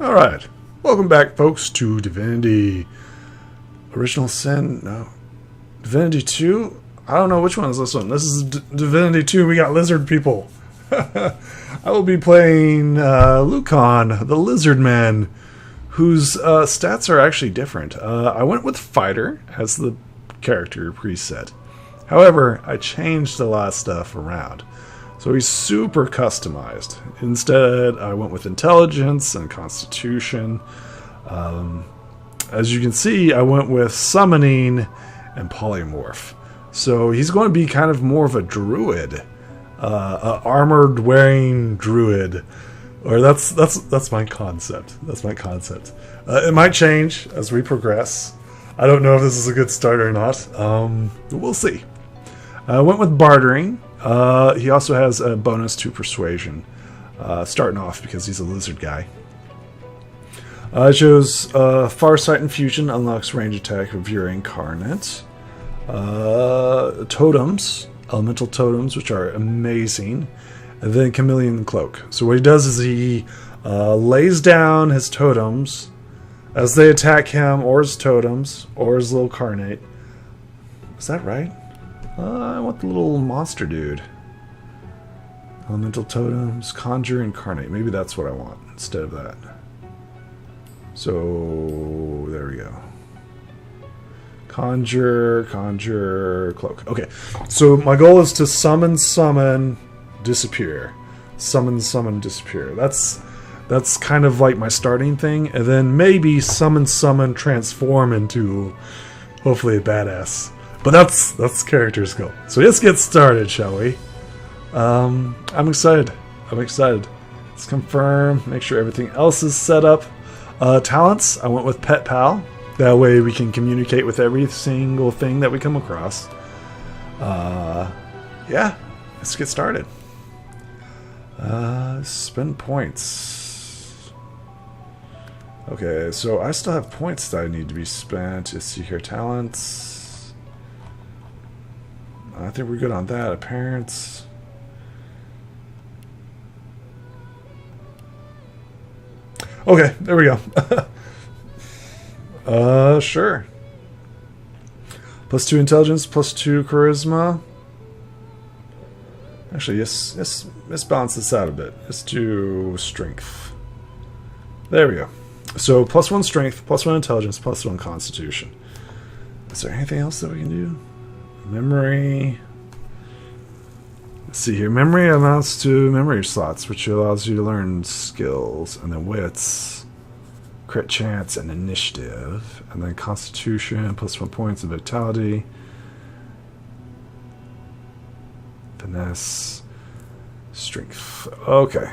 Alright, welcome back folks to Divinity Original Sin, no, Divinity 2? I don't know which one is this one. This is Divinity 2, we got lizard people. I will be playing Lucan, the lizardman, whose stats are actually different. I went with Fighter as the character preset. However, I changed a lot of stuff around. So he's super customized. Instead, I went with Intelligence and Constitution. As you can see, I went with Summoning and Polymorph. So he's going to be kind of more of a druid. A armored-wearing druid. Or that's my concept. That's my concept. It might change as we progress. I don't know if this is a good start or not. We'll see. I went with Bartering. He also has a bonus to Persuasion, starting off because he's a lizard guy. I chose Farsight Infusion, unlocks range attack of your incarnate. Totems, elemental totems, which are amazing. And then Chameleon Cloak. So what he does is he lays down his totems as they attack him, or his totems, or his little carnate. Is that right? I want the little monster dude. Elemental totems, conjure, incarnate. Maybe that's what I want instead of that. So there we go. Conjure, cloak. Okay. So my goal is to summon, disappear. Summon, disappear. That's kind of like my starting thing, and then maybe summon, transform into hopefully a badass. But that's character skill. So let's get started, shall we? I'm excited. Let's confirm, make sure everything else is set up. Talents, I went with Pet Pal. That way we can communicate with every single thing that we come across. Yeah, let's get started. Spend points. Okay, so I still have points that I need to be spent. Let's see here, talents. I think we're good on that. Appearance. Okay, there we go. Sure. +2 intelligence, +2 charisma. Actually, let's balance this out a bit. Let's do strength. There we go. So +1 strength, +1 intelligence, +1 constitution. Is there anything else that we can do? Memory. Let's see here. Memory amounts to memory slots, which allows you to learn skills, and then wits, crit chance, and initiative, and then constitution, +1 points of vitality, finesse, strength. Okay.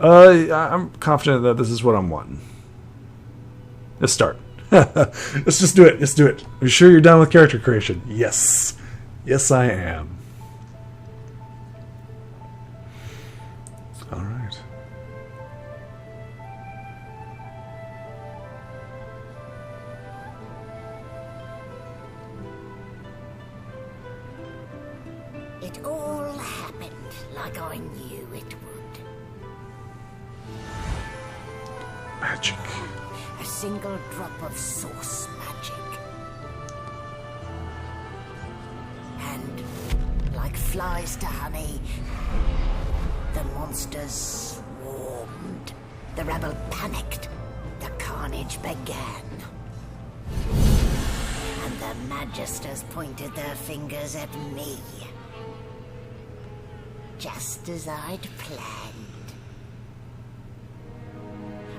I'm confident that this is what I'm wanting. Let's start. Let's just do it. Let's do it. Are you sure you're done with character creation? Yes. Yes, I am. All right. It all happened like I knew it would. Magic. A single drop of source magic. And, like flies to honey, the monsters swarmed. The rebel panicked. The carnage began. And the magisters pointed their fingers at me. Just as I'd planned.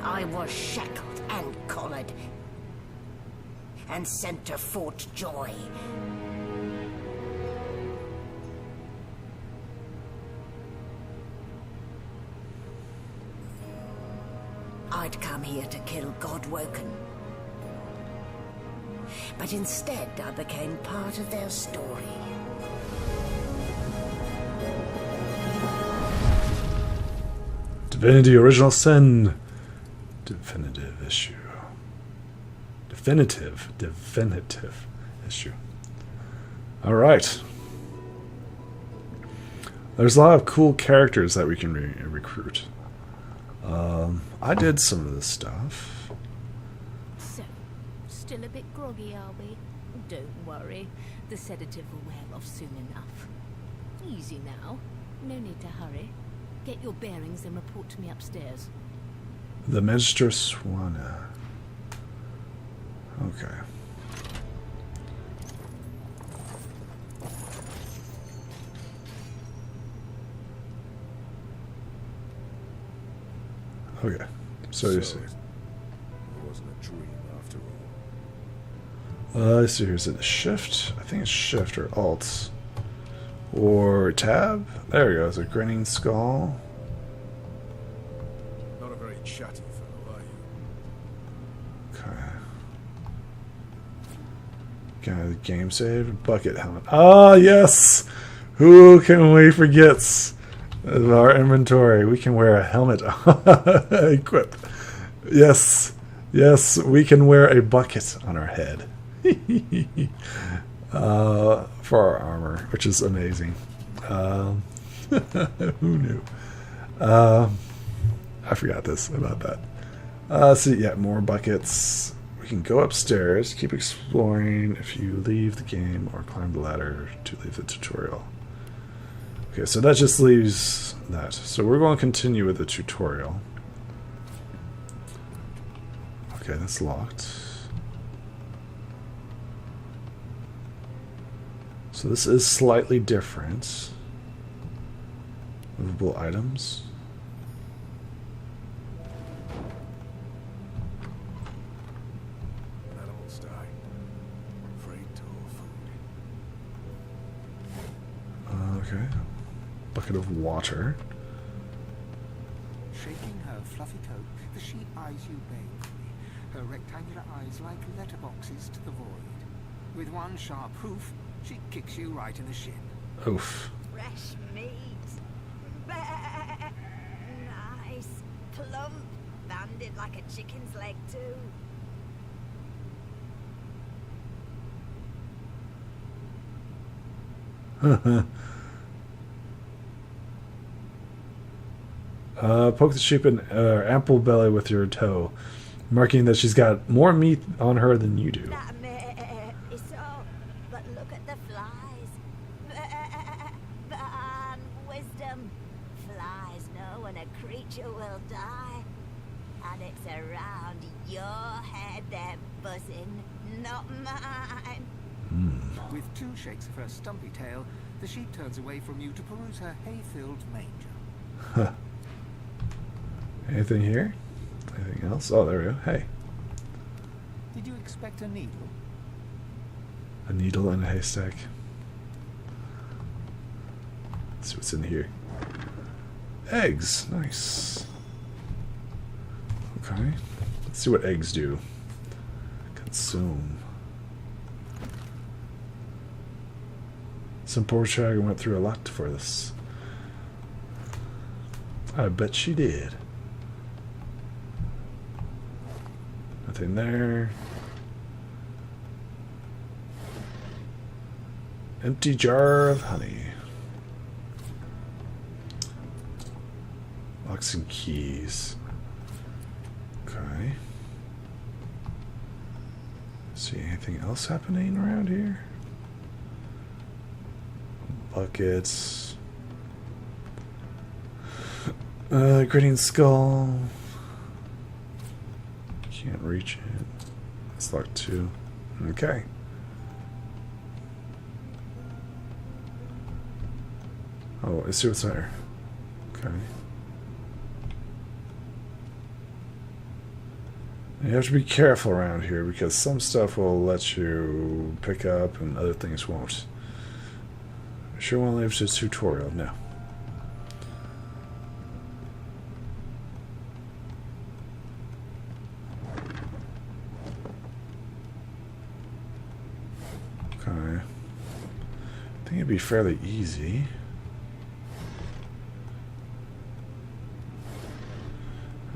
I was shackled and collared, and sent to Fort Joy. I'd come here to kill Godwoken. But instead, I became part of their story. Divinity Original Sin. Definitive issue. All right. There's a lot of cool characters that we can recruit. I did some of this stuff. So, still a bit groggy, are we? Don't worry. The sedative will wear off soon enough. Easy now. No need to hurry. Get your bearings and report to me upstairs. The Minister Swana. Okay. Okay. So you see. It wasn't a dream after all. Let's see here. Is it Shift? I think it's Shift or Alt. Or Tab? There we go. It's a grinning skull. Not a very chatty fellow, are you? Okay. Got game saved. Bucket helmet. Ah, yes! Who can we forget of our inventory? We can wear a helmet. Equip. Yes. Yes, we can wear a bucket on our head. For our armor, which is amazing. Who knew? I forgot this about that. So yeah, more buckets. We can go upstairs, keep exploring if you leave the game, or climb the ladder to leave the tutorial. Okay, so that just leaves that. So we're going to continue with the tutorial. Okay, that's locked. So this is slightly different. Movable items. Animals die. Afraid to food. Okay. Bucket of water. Shaking her fluffy coat, the sheep eyes you balefully, her rectangular eyes like letterboxes to the void. With one sharp hoof, she kicks you right in the shin. Oof. Fresh meat. Nice. Plump. Banded like a chicken's leg, too. Poke the sheep in ample belly with your toe, marking that she's got more meat on her than you do. That is so. But look at the flies. Ban wisdom. Flies know when a creature will die. And it's around your head they're buzzing, not mine. With two shakes of her stumpy tail, the sheep turns away from you to peruse her hay-filled manger. Anything here? Anything else? Oh, there we go. Hey. Did you expect a needle? A needle in a haystack. Let's see what's in here. Eggs. Nice. Okay. Let's see what eggs do. Consume. Some poor child went through a lot for this. I bet she did. Nothing there. Empty jar of honey. Locks and keys. Okay. See anything else happening around here? Buckets. Grinning skull. Can't reach it. It's locked too. Okay. Oh, let's see what's there. Okay. You have to be careful around here because some stuff will let you pick up and other things won't. Sure want to leave to tutorial? No. Okay. I think it'd be fairly easy.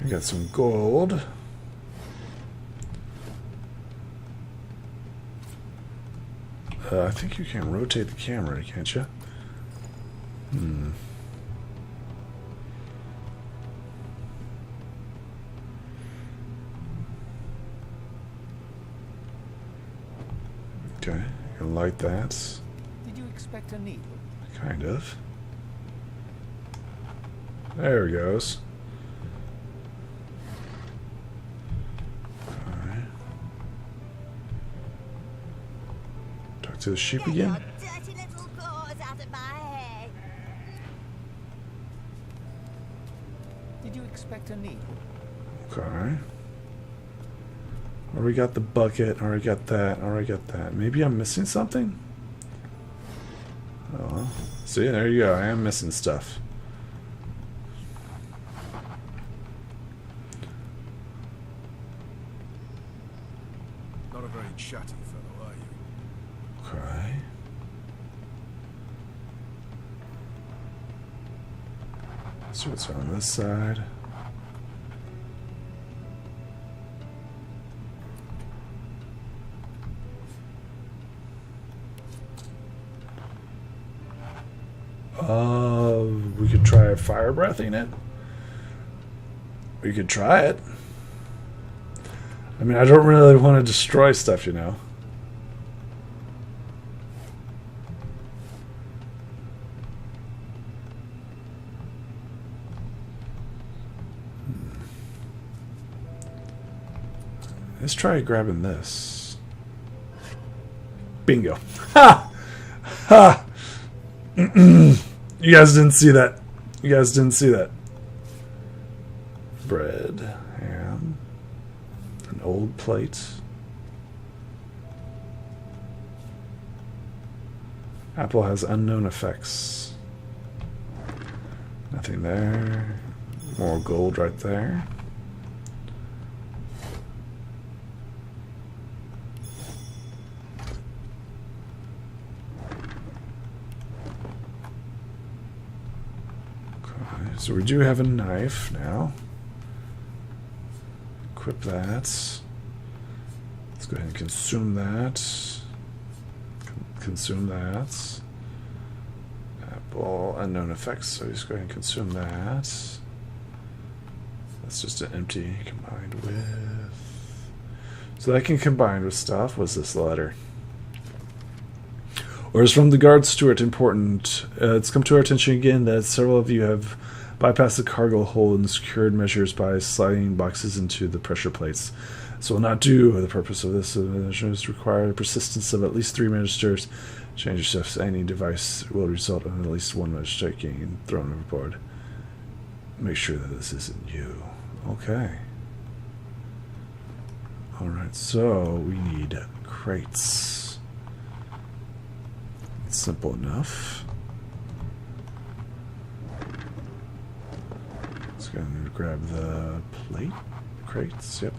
We got some gold. I think you can rotate the camera, can't you? light that. Did you expect a needle? Kind of. There it goes. Alright. Talk to the sheep Get again. your dirty little paws out of my head. Did you expect a needle? Okay. Already got the bucket. Already got that. Already got that. Maybe I'm missing something? Oh, well. See, there you go. I am missing stuff. Not a very chatty fellow, are you? Okay. So what's on this side? We could try fire breathing it. We could try it. I mean, I don't really want to destroy stuff, you know. Let's try grabbing this. Bingo. Ha! Ha! You guys didn't see that. You guys didn't see that. Bread, ham, an old plate. Apple has unknown effects. Nothing there. More gold right there. So we do have a knife now. Equip that. Let's go ahead and consume that. Consume that. Apple, unknown effects, so just go ahead and consume that. That's just an empty combined with. So that can combine with stuff. What's this letter? Orders from the guard steward, important. It's come to our attention again that several of you have bypassed the cargo hold and secured measures by sliding boxes into the pressure plates. This will not do. The purpose of this is require the persistence of at least 3 registers. Change your shifts. Any device will result in at least 1 register getting thrown overboard. Make sure that this isn't you. Okay. Alright, so we need crates. It's simple enough. Gonna grab the plate crates. Yep.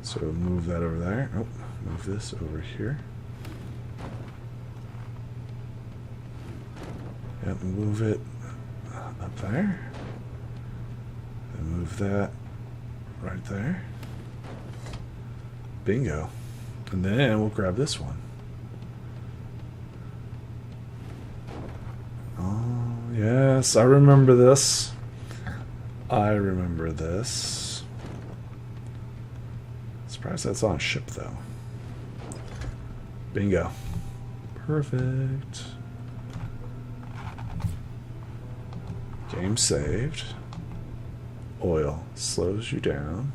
So move that over there. Oh, move this over here. Yep, move it up there. Then move that right there. Bingo. And then we'll grab this one. Oh, yes, I remember this. I remember this. Surprised that's on a ship, though. Bingo. Perfect. Game saved. Oil slows you down.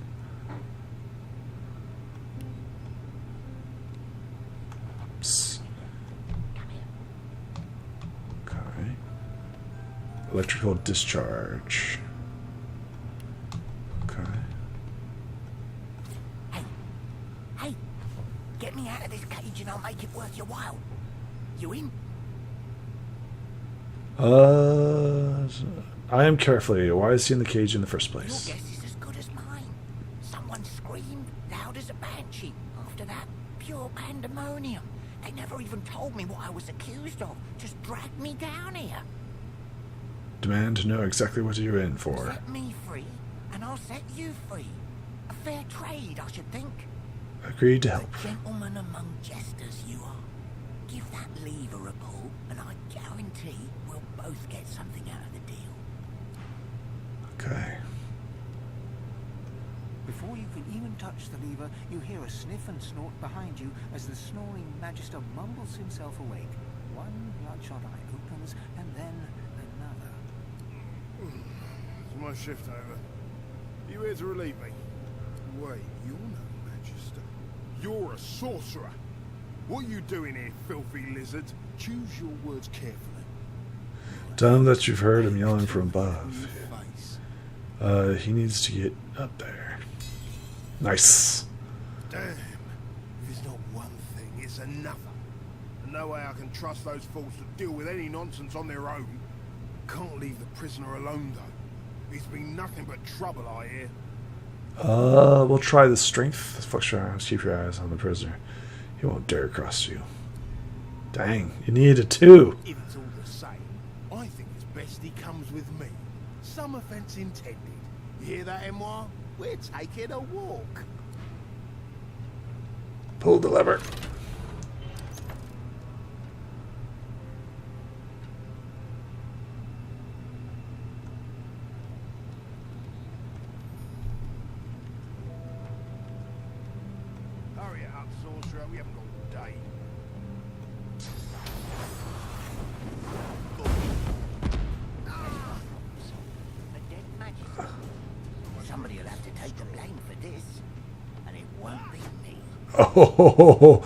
Psst. Okay. Electrical discharge. Hey, get me out of this cage and I'll make it worth your while. You in? I am carefully. Why is he in the cage in the first Your place? guess is as good as mine. Someone screamed loud as a banshee. After that, pure pandemonium. They never even told me what I was accused of. Just dragged me down here. Demand to know exactly what you're in for. Set me free, and I'll set you free. A fair trade, I should think. Agreed to help. A gentleman among jesters you are. Give that lever a pull, and I guarantee we'll both get something out of the deal. Okay. Before Before you can even touch the lever, you hear a sniff and snort behind you as the snoring Magister mumbles himself awake. One bloodshot eye opens, and then another. It's my shift over. You here to relieve me? Wait, you're no Magister. You're a sorcerer. What are you doing here, filthy lizard? Choose your words carefully. Tell him that you've heard him yelling from above. He needs to get up there. Nice. Damn. If it's not one thing, it's another. No way I can trust those fools to deal with any nonsense on their own. Can't leave the prisoner alone, though. He's been nothing but trouble, I hear. We'll try the strength. Flex your arms. Keep your eyes on the prisoner. He won't dare cross you. Dang, you need a 2. If it's all the same, I think it's best he comes with me. Some offence intended. You hear that, Emoir? We're taking a walk. Pull the lever. Hurry it up, sorcerer. We haven't got all day. A dead Magister. Somebody will have to take the blame for this, and it won't be me. Oh.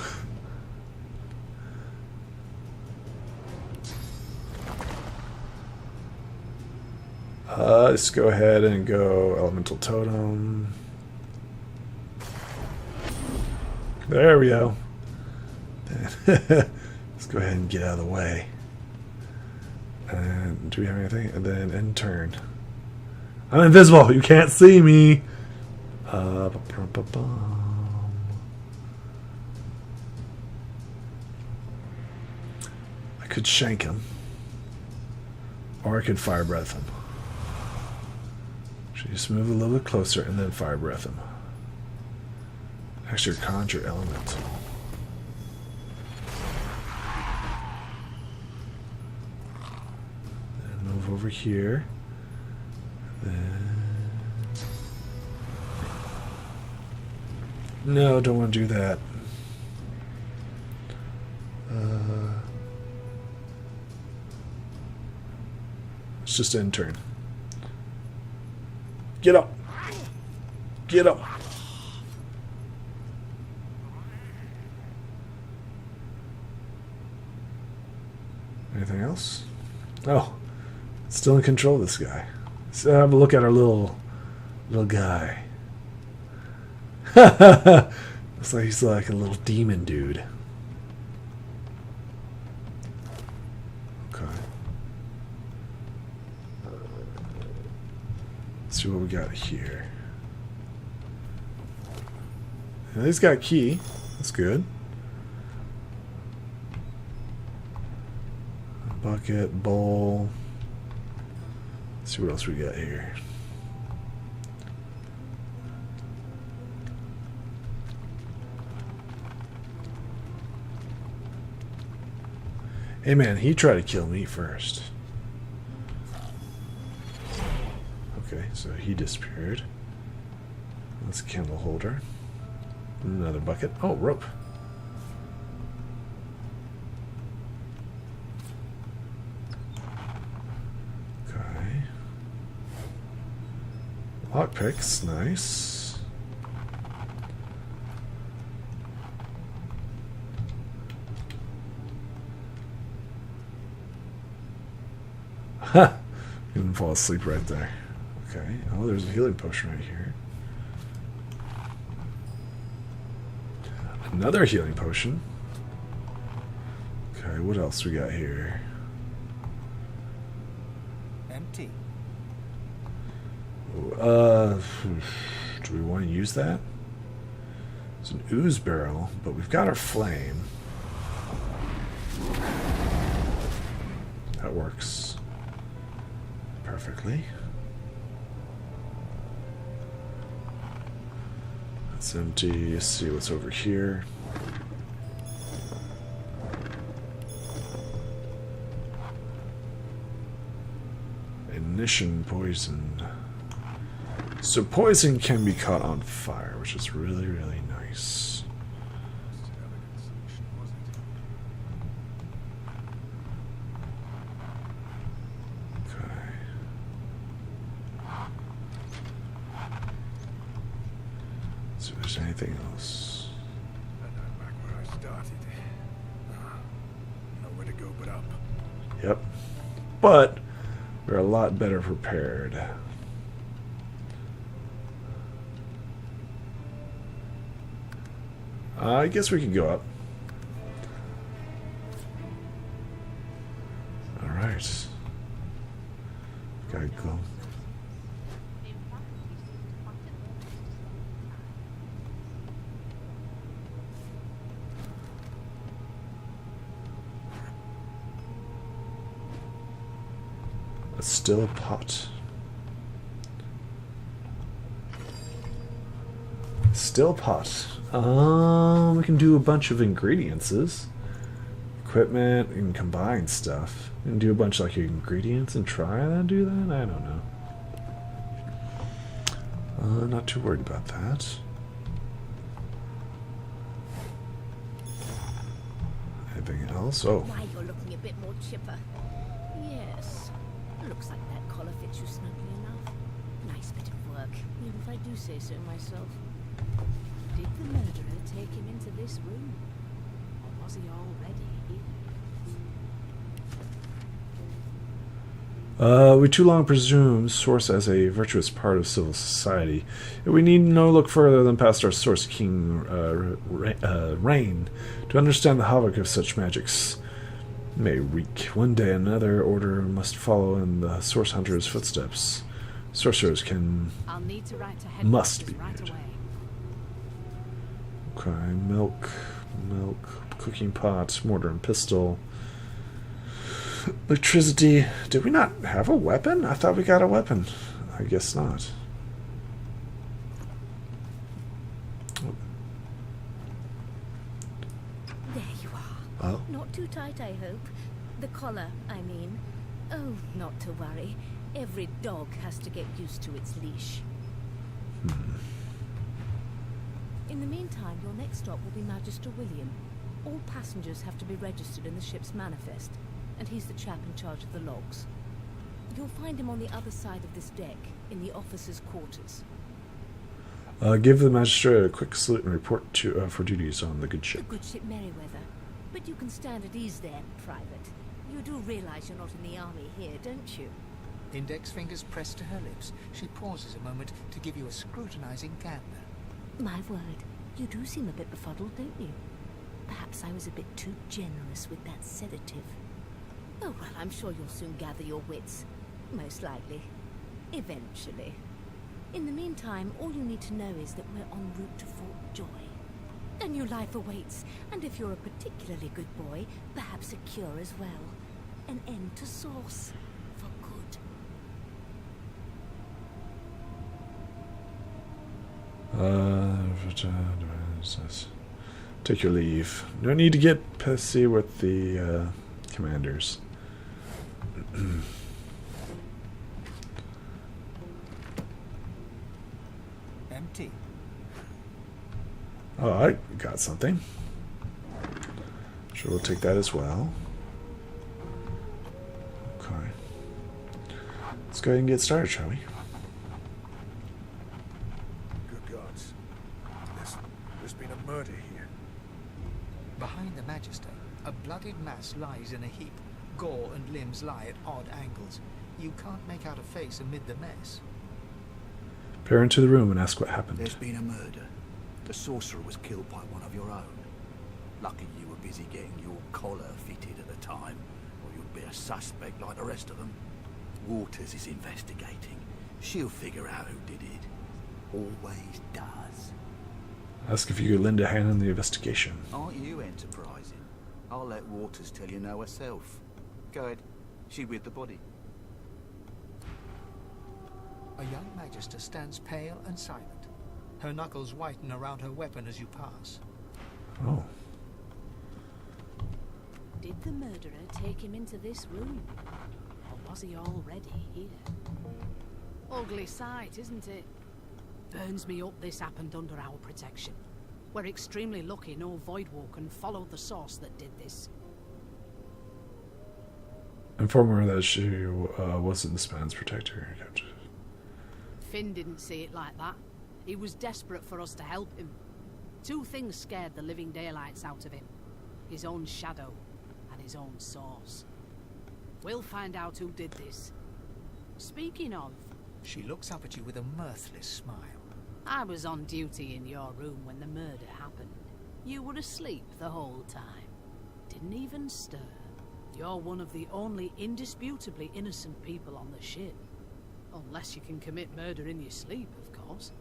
Let's go ahead and go elemental totem. There we go. Let's go ahead and get out of the way. And do we have anything? And then end turn. I'm invisible. You can't see me. I could shank him, or I could fire breath him. Should just move a little bit closer and then fire breath him. Extra conjure element. And move over here. Then... No, don't want to do that. It's just end turn. Get up. Get up. Anything else? Oh, still in control of this guy. Let's have a look at our little guy. Looks like he's like a little demon dude. Okay. Let's see what we got here. Yeah, he's got a key. That's good. Bucket, bowl. Let's see what else we got here. Hey man, he tried to kill me first. Okay, so he disappeared. That's a candle holder. Another bucket. Oh, rope. Okay. Lockpicks, nice. Ha! You didn't fall asleep right there. Okay. Oh, there's a healing potion right here. Another healing potion. Okay, what else we got here? Empty. Do we want to use that? It's an ooze barrel, but we've got our flame. That works perfectly. It's empty. Let's see what's over here. Ignition poison. So poison can be caught on fire, which is really, really nice. Okay. So if there's anything else. And I'm back where I started. Nowhere to go but up. Yep. But we're a lot better prepared. I guess we could go up. Alright. Gotta go. A still pot. Still pot. We can do a bunch of ingredients. Equipment and combine stuff. And do a bunch of like ingredients and try that, do that? I don't know. Not too worried about that. Anything else? Oh. Why, you're looking a bit more chipper. Yes. Looks like that collar fits you snugly enough. Nice bit of work, even if I do say so myself. Did the murderer take him into this room? Or was he already here? We too long presume Source as a virtuous part of civil society. We need no look further than past our Source King reign to understand the havoc of such magics may wreak. One day another order must follow in the Source Hunter's footsteps. Sorcerers I'll need to write to must be right made. away. Okay, milk, cooking pot, mortar and pistol. Electricity. Did we not have a weapon? I thought we got a weapon. I guess not. There you are. Oh. Not too tight, I hope. The collar, I mean. Oh, not to worry. Every dog has to get used to its leash. In the meantime, your next stop will be Magister William. All passengers have to be registered in the ship's manifest, and he's the chap in charge of the logs. You'll find him on the other side of this deck, in the officers' quarters. Give the magistrate a quick salute and report to for duties on the good The ship. good ship Merryweather. But you can stand at ease there, Private. You do realize you're not in the army here, don't you? Index fingers pressed to her lips, she pauses a moment to give you a scrutinizing gander. My word, you do seem a bit befuddled, don't you? Perhaps I was a bit too generous with that sedative. Oh, well, I'm sure you'll soon gather your wits. Most likely. Eventually. In the meantime, all you need to know is that we're en route to Fort Joy. A new life awaits, and if you're a particularly good boy, perhaps a cure as well. An end to Source. For good. Take your leave. No need to get pissy with the commanders. Empty. Oh, I got something. Sure, we'll take that as well. Okay. Let's go ahead and get started, shall we? Good gods. There's been a murder here. Behind the Magister, a bloodied mass lies in a heap. Gore and limbs lie at odd angles. You can't make out a face amid the mess. Peer into the room and ask what happened. There's been a murder. The sorcerer was killed by one of your own. Lucky you were busy getting your collar fitted at the time, or you'd be a suspect like the rest of them. Waters is investigating. She'll figure out who did it. Always does. Ask if you could lend a hand in the investigation. Aren't you enterprising? I'll let Waters tell you now herself. Go ahead. She with the body. A young Magister stands pale and silent. Her knuckles whiten around her weapon as you pass. Oh. Did the murderer take him into this room? Or was he already here? Ugly sight, isn't it? Burns me up this happened under our protection. We're extremely lucky no Voidwalker followed the source that did this. Inform her that she wasn't this man's protector. Finn didn't see it like that. He was desperate for us to help him. Two things scared the living daylights out of him. His own shadow and his own source. We'll find out who did this. Speaking of... She looks up at you with a mirthless smile. I was on duty in your room when the murder happened. You were asleep the whole time. Didn't even stir. You're one of the only indisputably innocent people on the ship. Unless you can commit murder in your sleep, of course.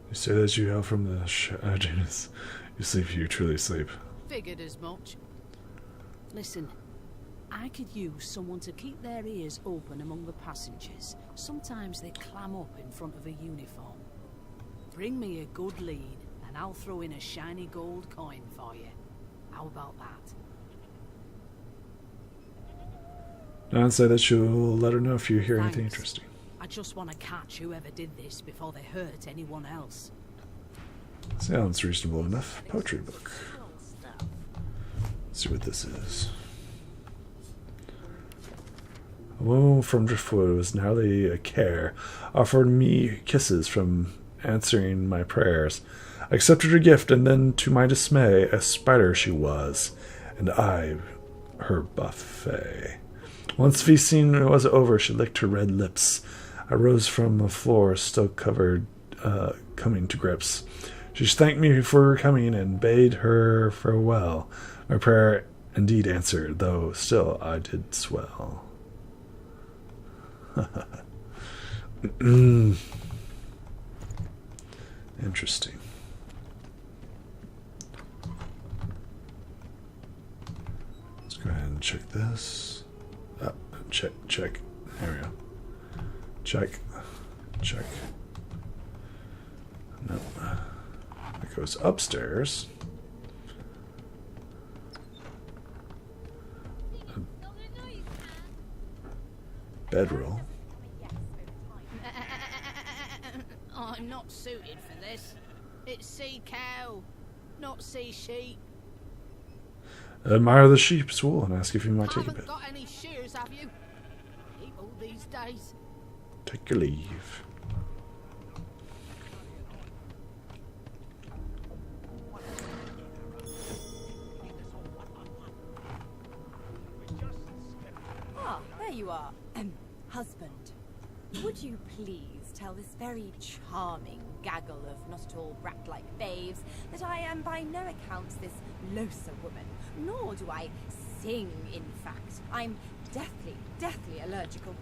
You say that you hail from the shadows. You sleep, you truly sleep. Figured as much. Listen, I could use someone to keep their ears open among the passengers. Sometimes they clam up in front of a uniform. Bring me a good lead, and I'll throw in a shiny gold coin for you. How about that? Don't say that you'll let her know if you hear anything Thanks. interesting. I just want to catch whoever did this before they hurt anyone else. Sounds reasonable enough. Poetry book. Let's see what this is. A woman from Driftwood was gnarly a care, offered me kisses from answering my prayers. I accepted her gift, and then, to my dismay, a spider she was, and I her buffet. Once feasting was over, she licked her red lips. I rose from the floor, still covered, coming to grips. She thanked me for coming and bade her farewell. My prayer indeed answered, though still I did swell. Interesting. Let's go ahead and check this. Check. There we go. Check. No. It goes upstairs. Bedroll. I'm not suited for this. It's sea cow, not sea sheep. Admire the sheep's wool and ask if you might take a Haven't bit. got any shears, have you? People these days. Take your leave. Ah, there you are. Husband, would you please tell this very charming gaggle of not-at-all brat-like babes that I am by no account this loathsome woman, nor do I sing, in fact. I'm deathly allergical.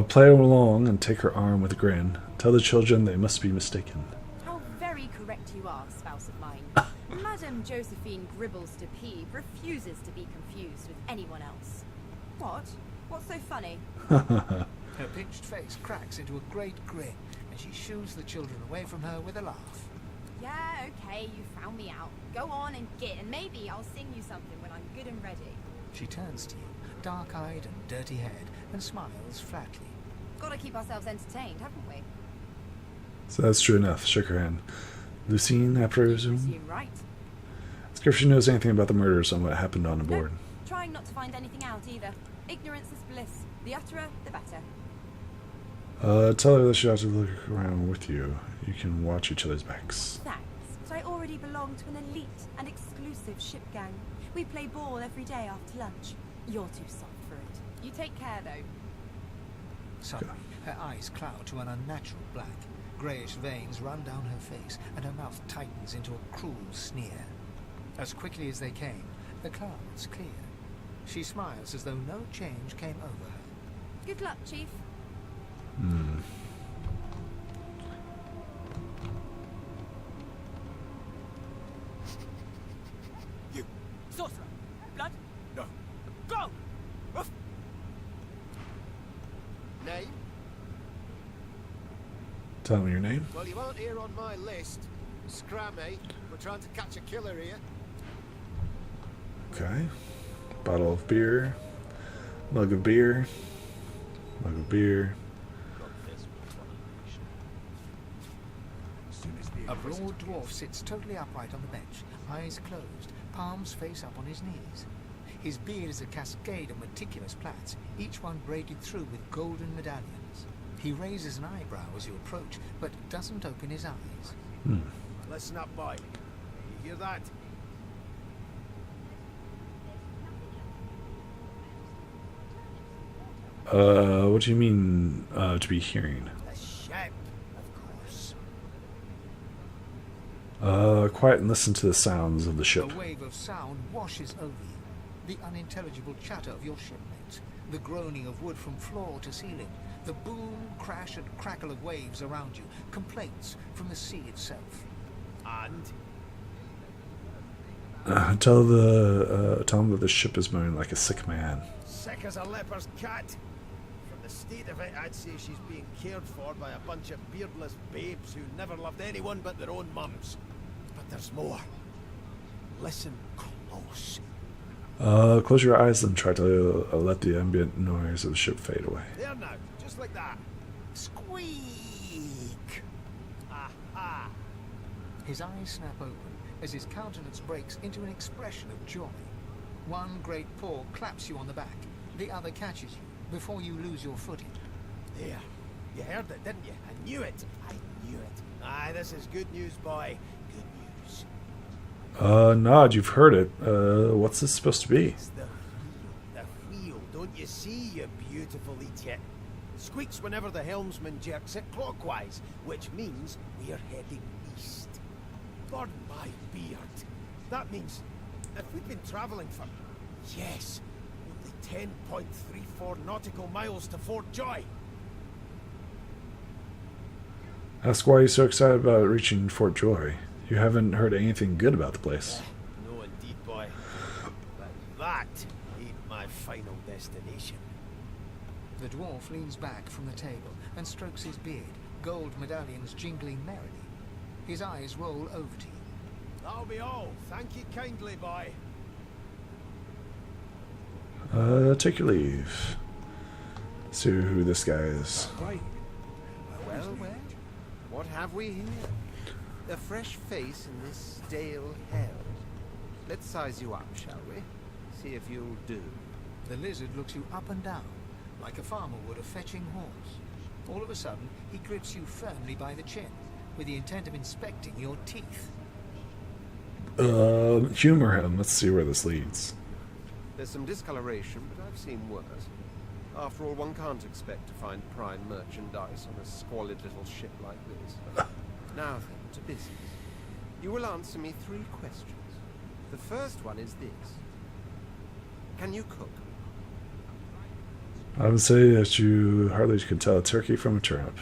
Play along and take her arm with a grin. Tell the children they must be mistaken. How very correct you are, spouse of mine. Madame Josephine Gribbles de Peeve refuses to be confused with anyone else. What? What's so funny? Her pinched face cracks into a great grin, and she shoos the children away from her with a laugh. Yeah, okay, you found me out. Go on and git, and maybe I'll sing you something when I'm good and ready. She turns to you, dark-eyed and dirty-haired, and smiles flatly. Gotta keep ourselves entertained, haven't we? So that's true enough. Shook her hand. Lucine, I presume? Presume right. Ask her if she knows anything about the murders and what happened on board. No, trying not to find anything out either. Ignorance is bliss. The utterer, the better. Tell her that she ought to look around with you. You can watch each other's backs. Thanks, but I already belong to an elite and exclusive ship gang. We play ball every day after lunch. You're too soft for it. You take care, though. Suddenly, her eyes cloud to an unnatural black. Greyish veins run down her face, and her mouth tightens into a cruel sneer. As quickly as they came, the clouds clear. She smiles as though no change came over her. Good luck, Chief. You. Sorcerer! Blood! No. Go! Woof. Name? Tell me your name. Well, you aren't here on my list. Scrammy. We're trying to catch a killer here. Okay. Bottle of beer. Mug of beer. Mug of beer. A broad dwarf sits totally upright on the bench, eyes closed, palms face up on his knees. His beard is a cascade of meticulous plaits, each one braided through with golden medallions. He raises an eyebrow as you approach, but doesn't open his eyes. Listen up, boy. You hear that? What do you mean, to be hearing? The ship, of course. Quiet and listen to the sounds of the ship. A wave of sound washes over you. The unintelligible chatter of your shipmates, the groaning of wood from floor to ceiling, the boom, crash and crackle of waves around you, complaints from the sea itself. And Tell them that the ship is moaning like a sick man. sick as a leper's cat. From the state of it, I'd say she's being cared for by a bunch of beardless babes who never loved anyone but their own mums. But there's more. Listen close. Close your eyes and try to let the ambient noise of the ship fade away. There now, just like that. Squeak! Aha! His eyes snap open as his countenance breaks into an expression of joy. One great paw claps you on the back, the other catches you before you lose your footing. There. You heard it, didn't you? I knew it. I knew it. Aye, this is good news, boy. Good news. Nod, you've heard it. What's this supposed to be? It's the wheel. The wheel. Don't you see, you beautiful idiot? Squeaks whenever the helmsman jerks it clockwise, which means we are heading east. Burn my beard. That means if we'd been travelling for, yes, only 10.34 nautical miles to Fort Joy. Ask why you're so excited about reaching Fort Joy. You haven't heard anything good about the place. No, indeed, boy. But that ain't my final destination. The dwarf leans back from the table and strokes his beard, gold medallions jingling merrily. His eyes roll over to you. That'll be all. Thank you kindly, boy. Take your leave. See who this guy is. Well, well, what have we here? A fresh face in this stale hell. Let's size you up, shall we? See if you'll do. The lizard looks you up and down, like a farmer would a fetching horse. All of a sudden, he grips you firmly by the chin, with the intent of inspecting your teeth. Humor him. Let's see where this leads. There's some discoloration, but I've seen worse. After all, one can't expect to find prime merchandise on a squalid little ship like this. Now then, to business. You will answer me 3 questions. The first one is this. Can you cook? I would say that you hardly could tell a turkey from a turnip.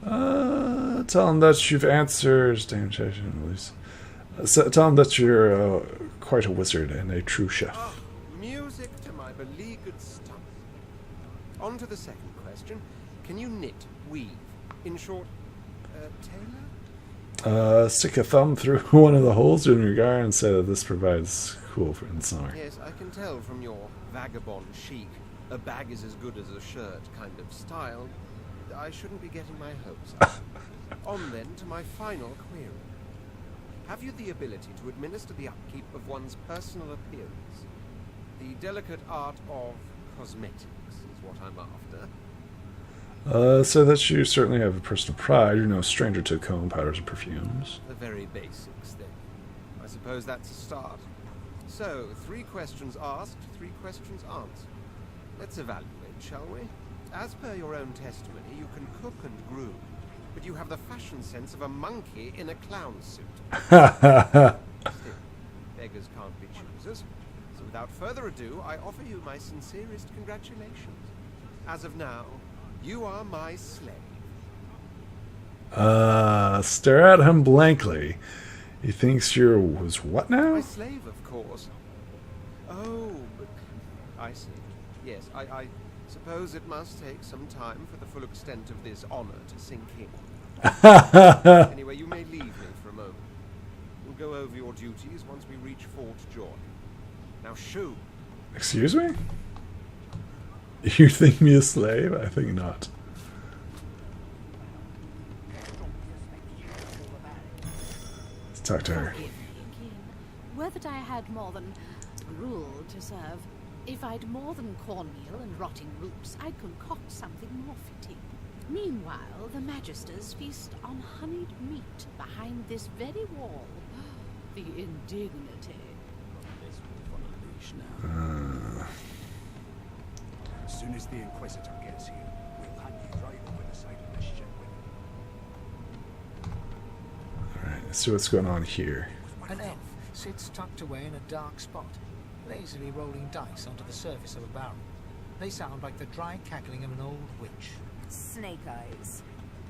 Tell him that you've answered... Damn, tell him that you're quite a wizard and a true chef. Oh, music to my beleaguered stomach. On to the second question. Can you knit, weave? In short, tailor? Stick a thumb through one of the holes in your garment and say that this provides cool for in summer. Yes, I can tell from your vagabond chic, a bag is as good as a shirt kind of style. I shouldn't be getting my hopes up. On then to my final query. Have you the ability to administer the upkeep of one's personal appearance? The delicate art of cosmetics is what I'm after. So that you certainly have a personal pride. You're no stranger to comb, powders, and perfumes. The very basics, then. I suppose that's a start. So, 3 questions asked, 3 questions answered. Let's evaluate, shall we? As per your own testimony, you can cook and groom, but you have the fashion sense of a monkey in a clown suit. Still, beggars can't be choosers. So without further ado, I offer you my sincerest congratulations. As of now, you are my slave. Stare at him blankly. He thinks you're was what now? My slave, of course. Oh, but I see. Yes, I suppose it must take some time for the full extent of this honor to sink in. Anyway, you may leave me for a moment. We'll go over your duties once we reach Fort Joy. Now, shoo! Excuse me? You think me a slave? I think not. talk to her. Forgive me, King. Were that I had more than gruel to serve, if I'd more than cornmeal and rotting roots, I'd concoct something more fitting. Meanwhile, the Magisters feast on honeyed meat behind this very wall. The indignity. This wolf on a leash now. As soon as the Inquisitor gets here, we'll hand you right over the side of this ship with him. Alright, let's see what's going on here. An elf sits tucked away in a dark spot, lazily rolling dice onto the surface of a barrel. They sound like the dry cackling of an old witch. Snake eyes.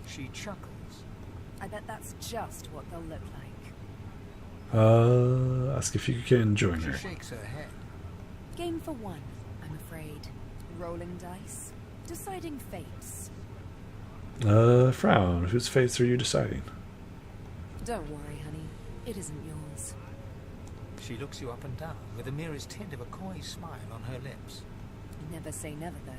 She chuckles. I bet that's just what they'll look like. Ask if you can join She her. shakes her head. Game for one, I'm afraid. Rolling dice. Deciding fates. Frown. Whose fates are you deciding? Don't worry, honey. It isn't yours. She looks you up and down with the merest hint of a coy smile on her lips. Never say never, though.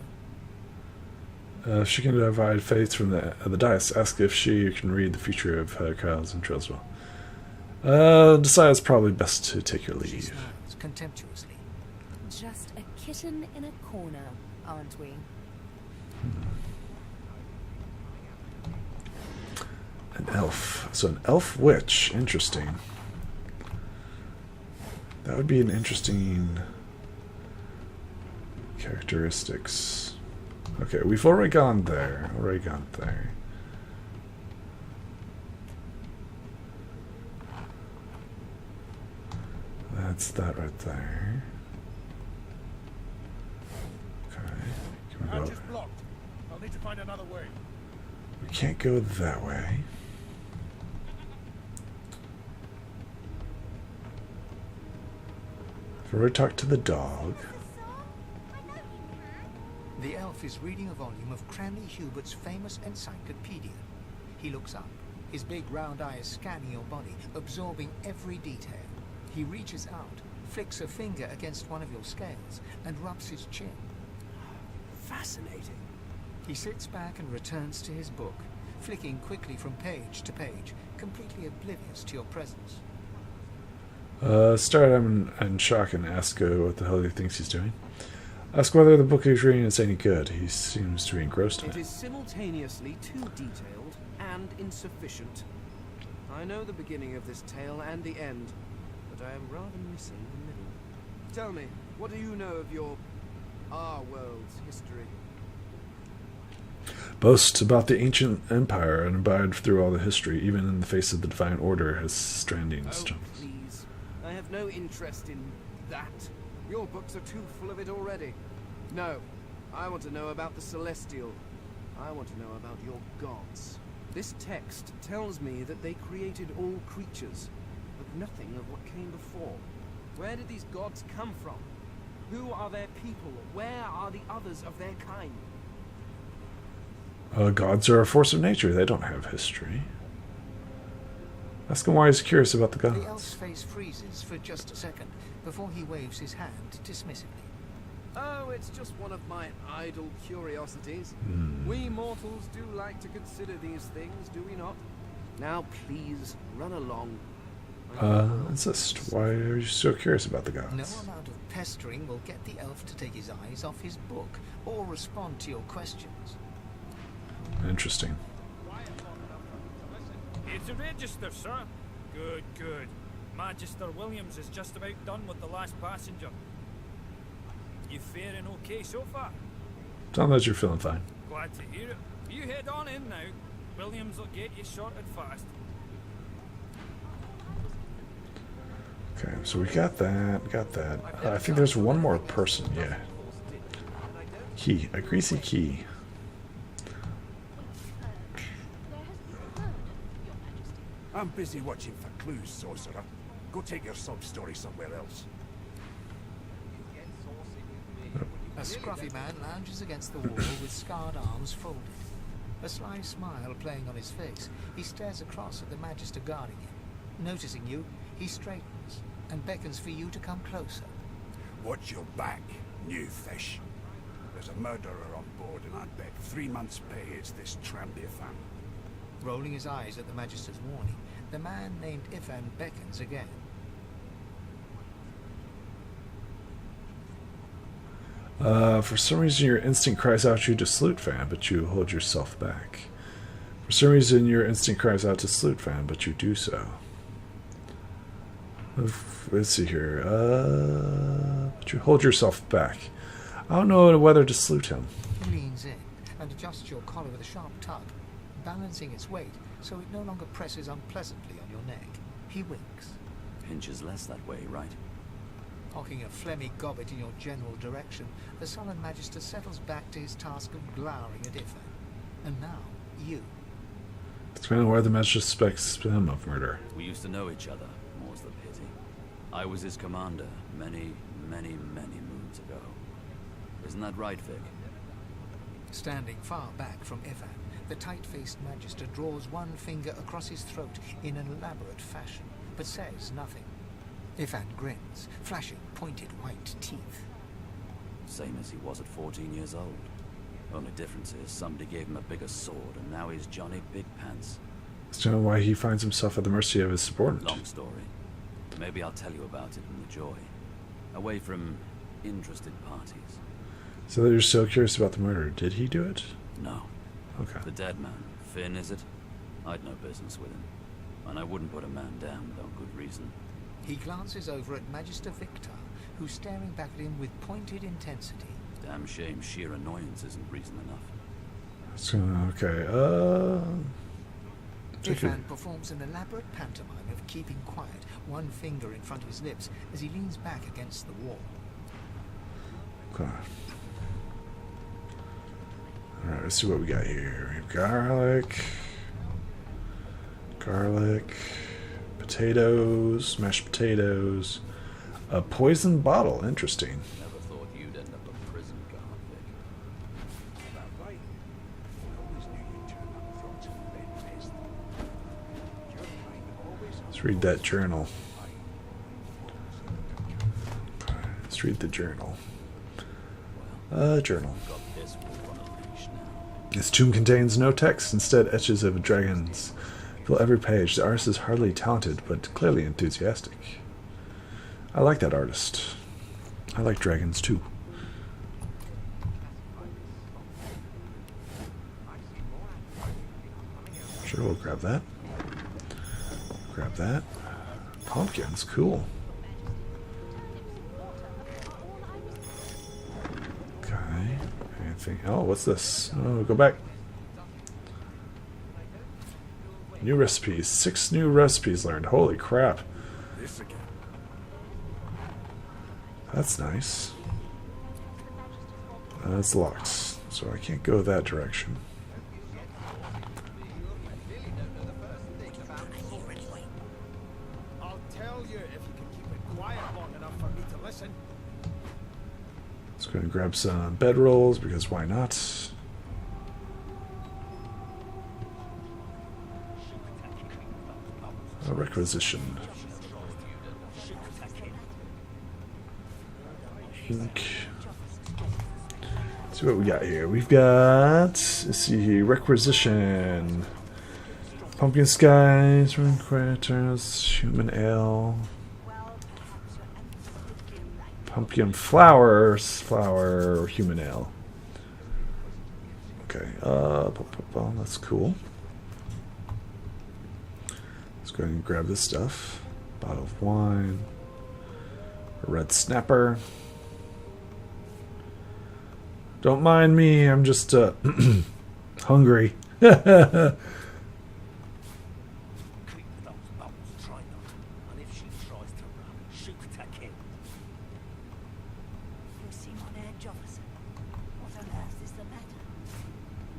If she can divide fates from the dice, ask if she can read the future of Kyle's and Trillswell. Decide it's probably best to take your She leave. smiles contemptuously. Just a kitten in a corner, aren't we? An elf. So an elf witch. Interesting. That would be an interesting characteristics. Okay, we've already gone there. That's that right there. Okay. Can we go? Just blocked. I'll need to find another way. We can't go that way. I've already talked to the dog. The elf is reading a volume of Cranley Hubert's famous encyclopedia. He looks up, his big round eyes scanning your body, absorbing every detail. He reaches out, flicks a finger against one of your scales, and rubs his chin. Fascinating. He sits back and returns to his book, flicking quickly from page to page, completely oblivious to your presence. Stare at him in shock and ask what the hell he thinks he's doing. Ask whether the book he's reading is any good. He seems to be engrossed in It it. is simultaneously too detailed and insufficient. I know the beginning of this tale and the end, but I am rather missing the middle. Tell me, what do you know of our world's history? Boast about the ancient empire and abide through all the history, even in the face of the divine order, has standing Oh, stones. please. I have no interest in that. Your books are too full of it already. No, I want to know about the Celestial. I want to know about your gods. This text tells me that they created all creatures, but nothing of what came before. Where did these gods come from? Who are their people? Where are the others of their kind? Gods are a force of nature. They don't have history. Ask him why he's curious about the The gods. elf's face freezes for just a second before he waves his hand dismissively. Oh, it's just one of my idle curiosities. We mortals do like to consider these things, do we not? Now, please, run along. Insist. Why are you so curious about the No gods? amount of pestering will get the elf to take his eyes off his book or respond to your questions. Interesting. It's a register, sir. Good, good. Magister Williams is just about done with the last passenger. You faring okay so far? Tell him that you're feeling fine. Glad to hear it. You head on in now. Williams will get you sorted fast. Okay, so we got that. I think there's one more person. Yeah. Key. A greasy key. I'm busy watching for clues, sorcerer. Go take your sub-story somewhere else. A scruffy man lounges against the wall with scarred arms folded. A sly smile playing on his face, he stares across at the Magister guarding him. Noticing you, he straightens and beckons for you to come closer. Watch your back, new fish. There's a murderer on board and I'd bet 3 months' pay it's this Trambier family. Rolling his eyes at the Magister's warning, the man named Ifan beckons again. For some reason, your instinct cries out you to salute Fan, but you hold yourself back. For some reason, your instinct cries out to salute Fan, but you do so. Let's see here. But you hold yourself back. I don't know whether to salute him. He leans in and adjusts your collar with a sharp tug, balancing its weight so it no longer presses unpleasantly on your neck. He winks. Pinches less that way, right? Cocking a phlegmy gobbet in your general direction, the sullen Magister settles back to his task of glowering at Ifan. And now, you. It's kind of why the Magister suspects him of murder. We used to know each other, more's the pity. I was his commander many, many, many moons ago. Isn't that right, Vic? Standing far back from Ifan, the tight-faced Magister draws one finger across his throat in an elaborate fashion, but says nothing. Ifan grins, flashing pointed white teeth. Same as he was at 14 years old. Only difference is somebody gave him a bigger sword, and now he's Johnny Big Pants. That's kind of why he finds himself at the mercy of his subordinate. Long story. Maybe I'll tell you about it in the joy. Away from interested parties. So that you're so curious about the murder. Did he do it? No. Okay. The dead man. Finn, is it? I'd no business with him. And I wouldn't put a man down without good reason. He glances over at Magister Victor, who's staring back at him with pointed intensity. Damn shame sheer annoyance isn't reason enough. So, okay, Ifan performs an elaborate pantomime of keeping quiet, one finger in front of his lips, as he leans back against the wall. Okay. Alright, let's see what we got here. We have garlic, potatoes, mashed potatoes, a poison bottle. Interesting. Never thought you'd end up a prison guard, Vic. Let's read that journal. Let's read the journal. Journal. This tomb contains no text, instead etches of dragons fill every page. The artist is hardly talented, but clearly enthusiastic. I like that artist. I like dragons too. Sure, we'll grab that. Grab that. Pumpkins, cool. Okay. Anything? Oh, what's this? Oh, go back. New recipes. 6 new recipes learned. Holy crap. This again. That's nice. That's locked, so I can't go that direction. I'll tell you if you can keep it quiet long enough for me to listen. Let's go and grab some bedrolls, because why not? A requisition. Let's see what we got here. We've got, let's see here, requisition. Pumpkin skies, rune quarters, human ale. Pumpkin flowers, flower, human ale. Okay, that's cool. Let's go ahead and grab this stuff. Bottle of wine. A red snapper. Don't mind me, I'm just hungry.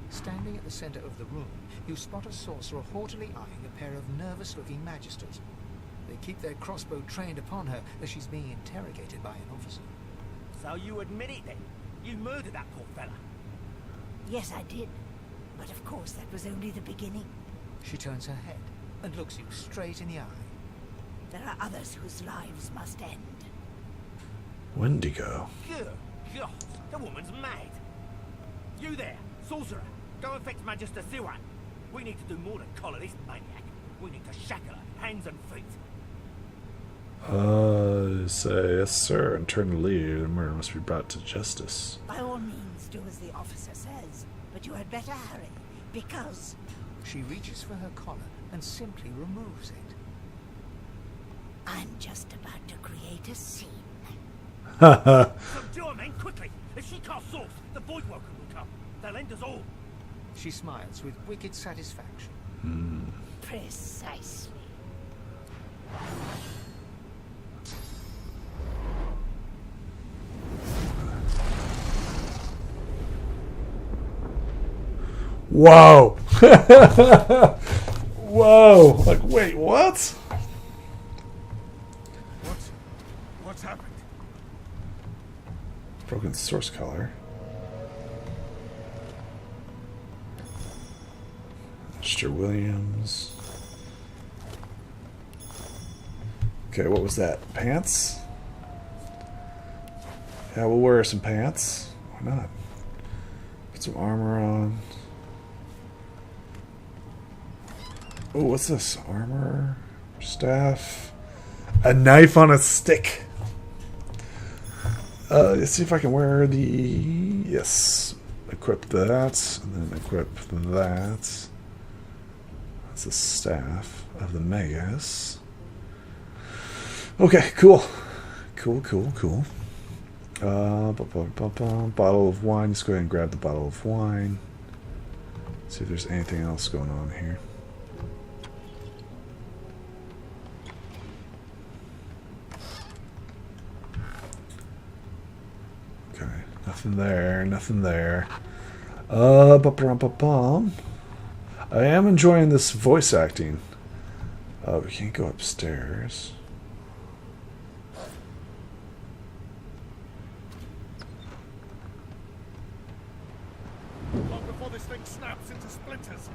Standing at the center of the room, you spot a sorcerer haughtily eyeing a pair of nervous-looking magisters. They keep their crossbow trained upon her as she's being interrogated by an officer. So you admit it then? You murdered that poor fella? Yes, I did. But of course, that was only the beginning. She turns her head and looks you straight in the eye. There are others whose lives must end. Wendigo. Good God, the woman's mad. You there, sorcerer, go and fetch Magister Siwan. We need to do more than collar this maniac. We need to shackle her, hands and feet. Say yes, sir, and turn to leave. The murder must be brought to justice. By all means, do as the officer says. But you had better hurry, because... She reaches for her collar and simply removes it. I'm just about to create a scene. Subdue her, men, quickly! If she casts off, the void worker will come. They'll end us all. She smiles with wicked satisfaction. Precisely. Whoa! Whoa! Like, wait, what? What's happened? Broken source color. Mr. Williams. Okay, what was that? Pants? Yeah, we'll wear some pants. Why not? Put some armor on. Oh, what's this? Armor? Staff? A knife on a stick. Let's see if I can wear the... Yes. Equip that. And then equip that. That's the staff of the Magus. Okay, cool. Cool. Bottle of wine. Let's go ahead and grab the bottle of wine. See if there's anything else going on here. Okay, nothing there. I am enjoying this voice acting. We can't go upstairs. Not before this thing snaps into splinters.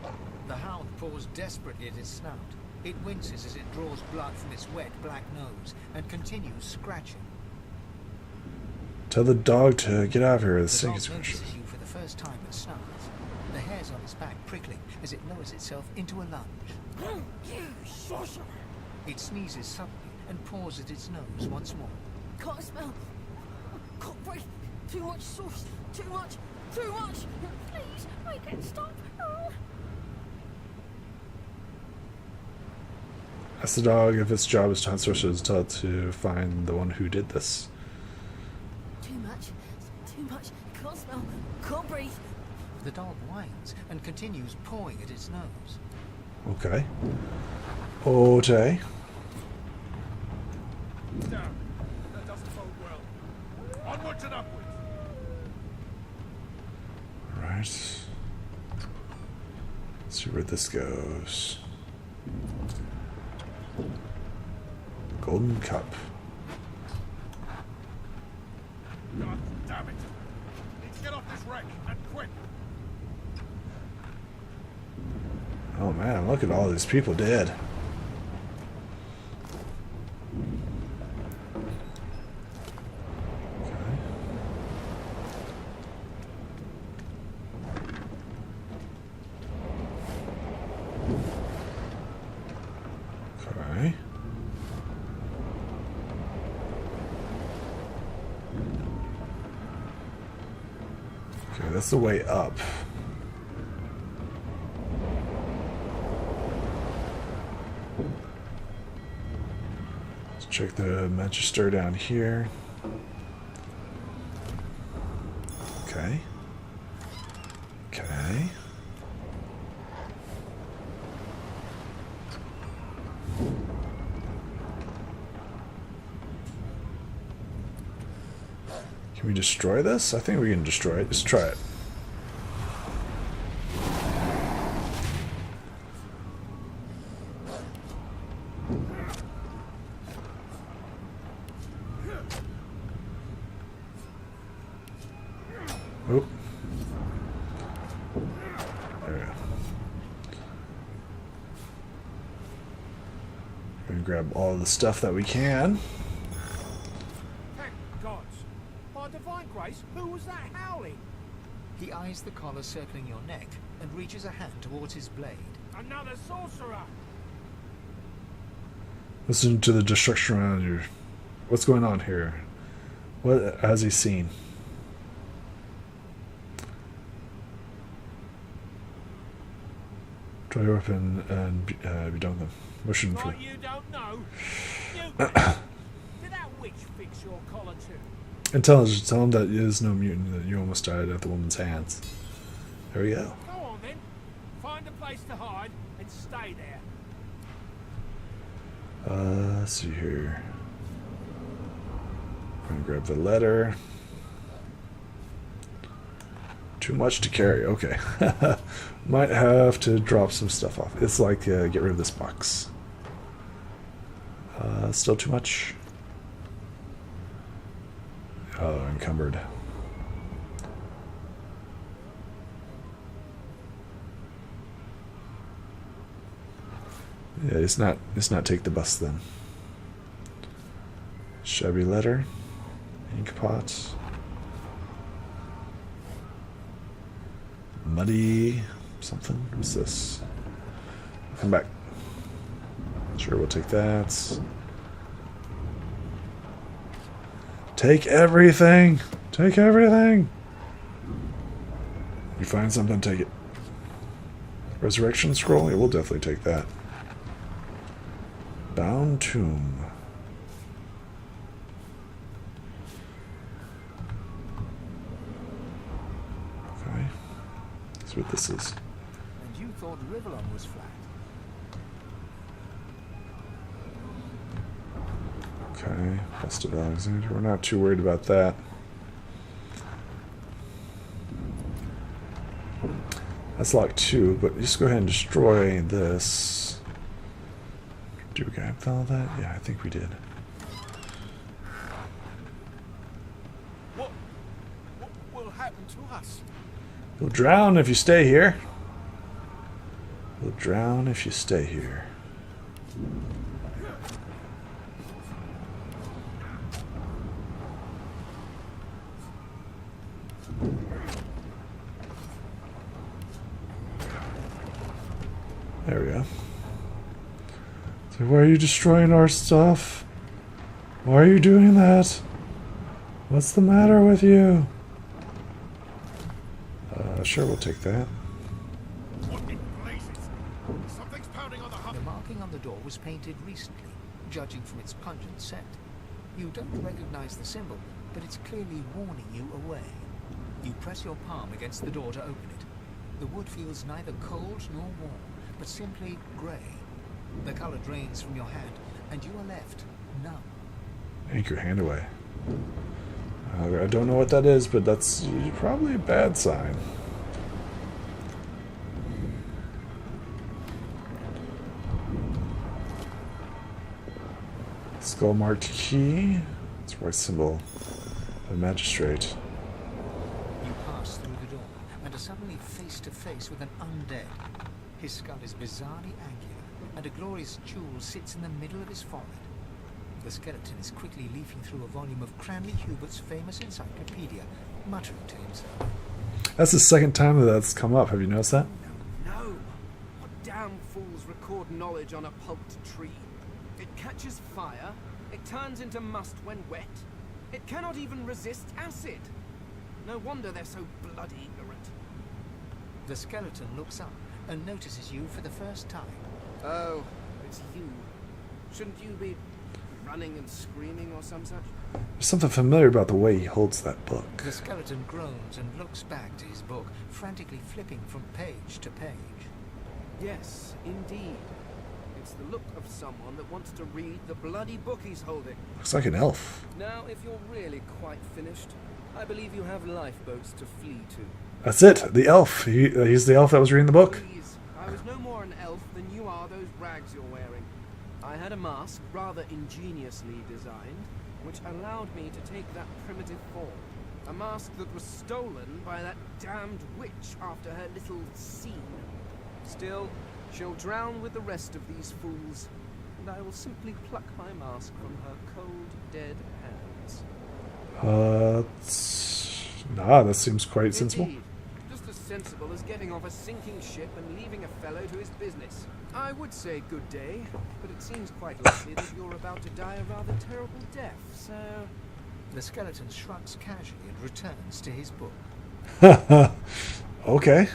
The hound paws desperately at its snout. It winces as it draws blood from its wet black nose and continues scratching. Tell the dog to get out of here. The The sink dog is finished. notices you for the first time and snarls. The hairs on its back prickling as it lowers itself into a lunge. You sorcerer! It sneezes suddenly and paws at its nose once more. Can't smell. Can't breathe. Too much sauce. Too much. Please, make it stop. Ask the dog if its job is to hunt sorcerers, tell it to find the one who did this. Too much. Can't smell. Can't breathe. The dog whines and continues pawing at its nose. Okay. Damn, that doesn't bode well. Onwards and upwards. Right. Let's see where this goes. Golden cup. God damn it. Need to get off this wreck, and quick. Oh man, look at all these people dead. Okay. Okay, that's the way up. Let's check the Manchester down here. Okay. Can we destroy this? I think we can destroy it. Let's try it. Oop. There we go. We're gonna grab all the stuff that we can. Thank gods. By divine grace, who was that howling? He eyes the collar circling your neck and reaches a hand towards his blade. Another sorcerer! Listen to the destruction around you. What's going on here? What has he seen? Draw your weapon and be done with them. Motion for. You don't know. Did that witch fix your collar too? Intelligence. Tell him that he is no mutant. That you almost died at the woman's hands. There we go. Go on then. Find a place to hide and stay there. Let's see here. I'm gonna grab the letter. Too much to carry. Okay. Might have to drop some stuff off. It's like, get rid of this box. Still too much. Oh, encumbered. Yeah, it's not take the bus then. Shabby letter. Ink pot. Muddy something. What's this? Come back. Sure, we'll take that. Take everything. Take everything. You find something, take it. Resurrection scroll? Yeah, we'll definitely take that. Bound tomb. Okay. That's what this is. And you thought Rivellon was flat. Okay. Bust of Alexander. We're not too worried about that. That's locked too, but just go ahead and destroy this. Do we grab all that? Yeah, I think we did. What will happen to us? You'll drown if you stay here. You'll drown if you stay here. There we go. So why are you destroying our stuff? Why are you doing that? What's the matter with you? Sure, we'll take that. What in blazes? Something's pounding on the hut. The marking on the door was painted recently, judging from its pungent scent. You don't recognize the symbol, but it's clearly warning you away. You press your palm against the door to open it. The wood feels neither cold nor warm, but simply grey. The color drains from your hand, and you are left numb. Yank your hand away. I don't know what that is, but that's probably a bad sign. Skull marked key. It's a white symbol. A magistrate. You pass through the door and are suddenly face to face with an undead. His skull is bizarrely angular, and a glorious jewel sits in the middle of his forehead. The skeleton is quickly leafing through a volume of Cranley Hubert's famous encyclopedia, muttering to himself. That's the second time that's come up. Have you noticed that? No. What damn fools record knowledge on a pulped tree? It catches fire. It turns into must when wet. It cannot even resist acid. No wonder they're so bloody ignorant. The skeleton looks up and notices you for the first time. Oh, it's you. Shouldn't you be running and screaming or some such? There's something familiar about the way he holds that book. The skeleton groans and looks back to his book, frantically flipping from page to page. Yes, indeed. It's the look of someone that wants to read the bloody book he's holding. Looks like an elf. Now, if you're really quite finished, I believe you have lifeboats to flee to. That's it. The elf. He's the elf that was reading the book. Please, I was no more an elf than you are those rags you're wearing. I had a mask, rather ingeniously designed, which allowed me to take that primitive form. A mask that was stolen by that damned witch after her little scene. Still, she'll drown with the rest of these fools, and I will simply pluck my mask from her cold, dead hands. That seems quite Indeed. sensible. Just as sensible as getting off a sinking ship and leaving a fellow to his business. I would say good day, but it seems quite likely that you're about to die a rather terrible death, so... The skeleton shrugs casually and returns to his book. Okay.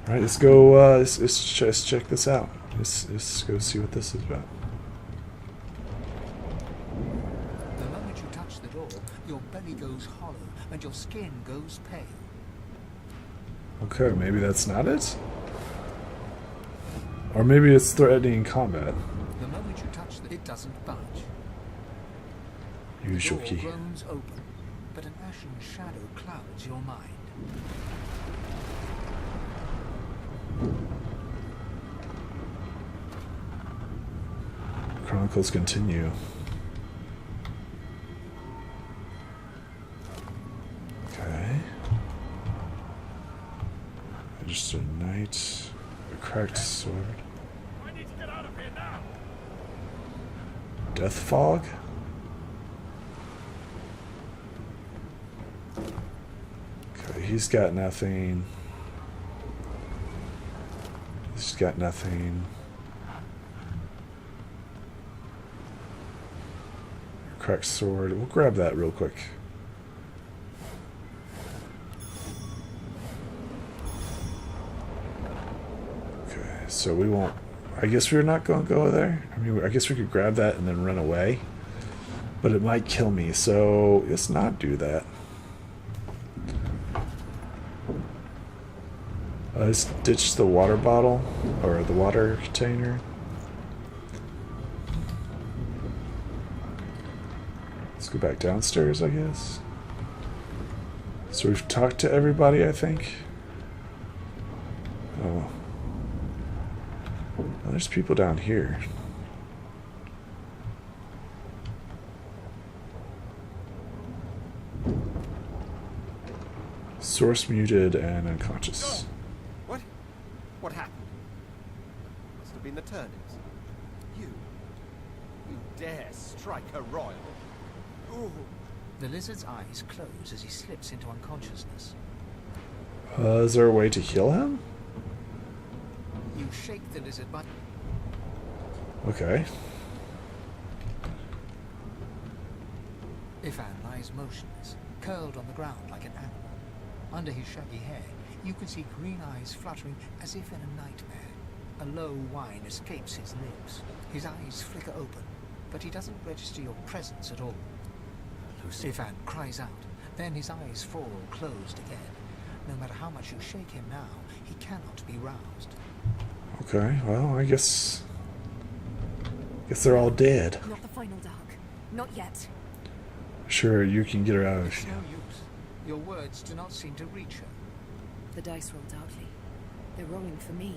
Alright, let's go, let's check this out. Let's go see what this is about. The moment you touch the door, your belly goes hollow and your skin goes pale. Okay, maybe that's not it? Or maybe it's threatening combat. The moment you touch it doesn't budge. Use your The key. door groans open, but an ashen shadow clouds your mind. Chronicles continue. Okay. Registered knight. A cracked sword. I need to get out of here now. Death fog? Okay, he's got nothing. He's got nothing. Cracked sword. We'll grab that real quick. Okay, so we won't. I guess we're not going to go there. I mean, I guess we could grab that and then run away. But it might kill me, so let's not do that. Let's ditch the water bottle, or the water container. Let's go back downstairs, I guess. So we've talked to everybody, I think. Oh. Oh, there's people down here. Source muted and unconscious. What happened? Must have been the turnips. You dare strike a royal? Ooh. The lizard's eyes close as he slips into unconsciousness. Is there a way to heal him? You shake the lizard but Okay. Ifan lies motionless, curled on the ground like an animal. Under his shaggy hair, you can see green eyes fluttering as if in a nightmare. A low whine escapes his lips. His eyes flicker open, but he doesn't register your presence at all. Ifan cries out, then his eyes fall closed again. No matter how much you shake him now, he cannot be roused. Okay, well, I guess they're all dead. Not the final dark. Not yet. Sure, you can get her out of It's here. no use. Your words do not seem to reach her. The dice rolled outly. They're rolling for me.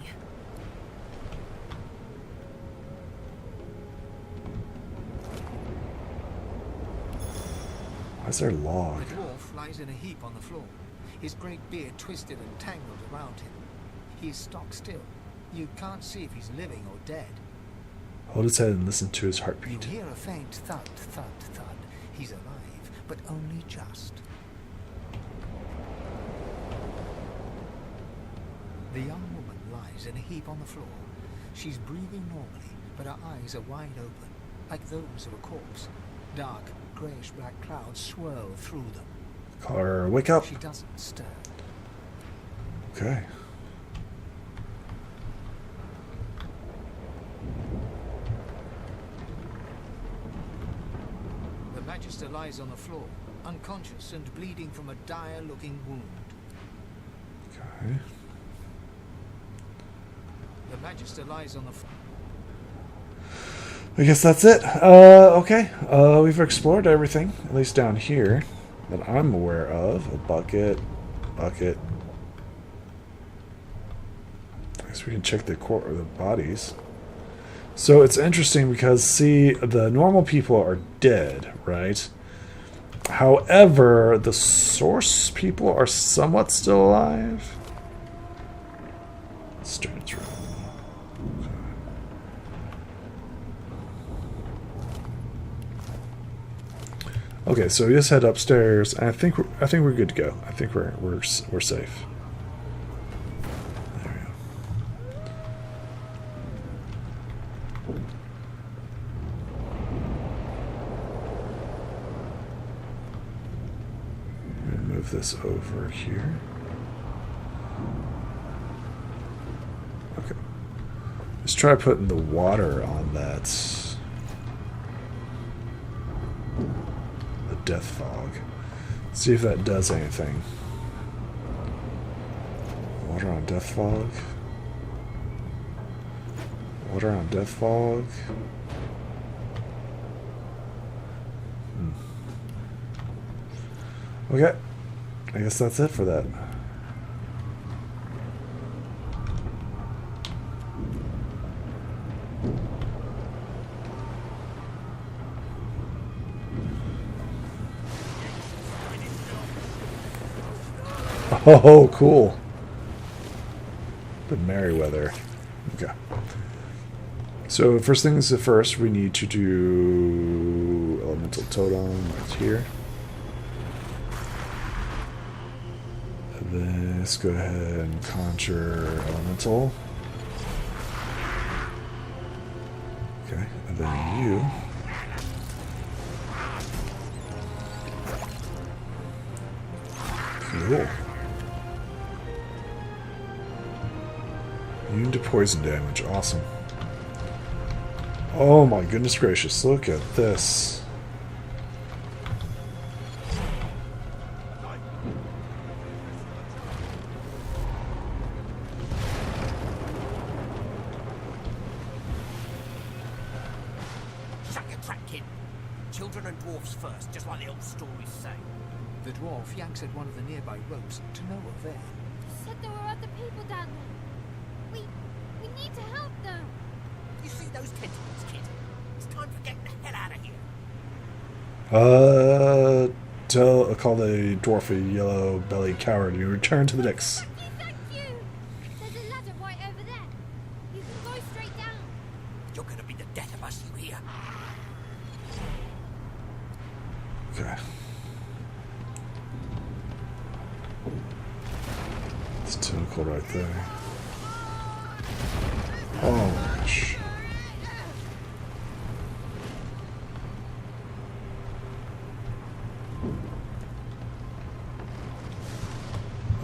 Why is there a log? The dwarf lies in a heap on the floor, his great beard twisted and tangled around him. He is stock still. You can't see if he's living or dead. Hold his head and listen to his You heartbeat. hear a faint thud, thud, thud. He's alive, but only just. The young woman lies in a heap on the floor. She's breathing normally, but her eyes are wide open, like those of a corpse. Dark, greyish-black clouds swirl through them. Call her, wake up. She doesn't stir. Okay. The Magister lies on the floor, unconscious and bleeding from a dire-looking wound. Okay. The Magister lies on the floor. I guess that's it. Okay. We've explored everything, at least down here, that I'm aware of. A bucket. I guess we can check the bodies. So it's interesting because, see, the normal people are dead, right? However, the source people are somewhat still alive. Let's turn it around. Okay, so we just head upstairs. I think we're good to go. I think we're safe. There we go. Move this over here. Okay. Let's try putting the water on that. The death fog. See if that does anything. Water on death fog. Water on death fog. Okay. I guess that's it for that. Oh, cool. The Merryweather. Okay. So first things first, we need to do elemental totem right here. And then let's go ahead and conjure elemental. Okay, and then you. Cool. Immune to poison damage. Awesome. Oh my goodness gracious, look at this. Shut your trap, kid. Children and dwarfs first, just like the old stories say. The dwarf yanks at one of the nearby ropes to no avail. You said there were other people down there. We need to help them. You see those tentacles, kid? It's time for getting the hell out of here. Call the dwarf a yellow-bellied coward. You return to the decks. Thank you. There's a ladder right over there. You can go straight down. You're gonna be the death of us, you hear? Okay. It's tentacle right there. Oh my gosh.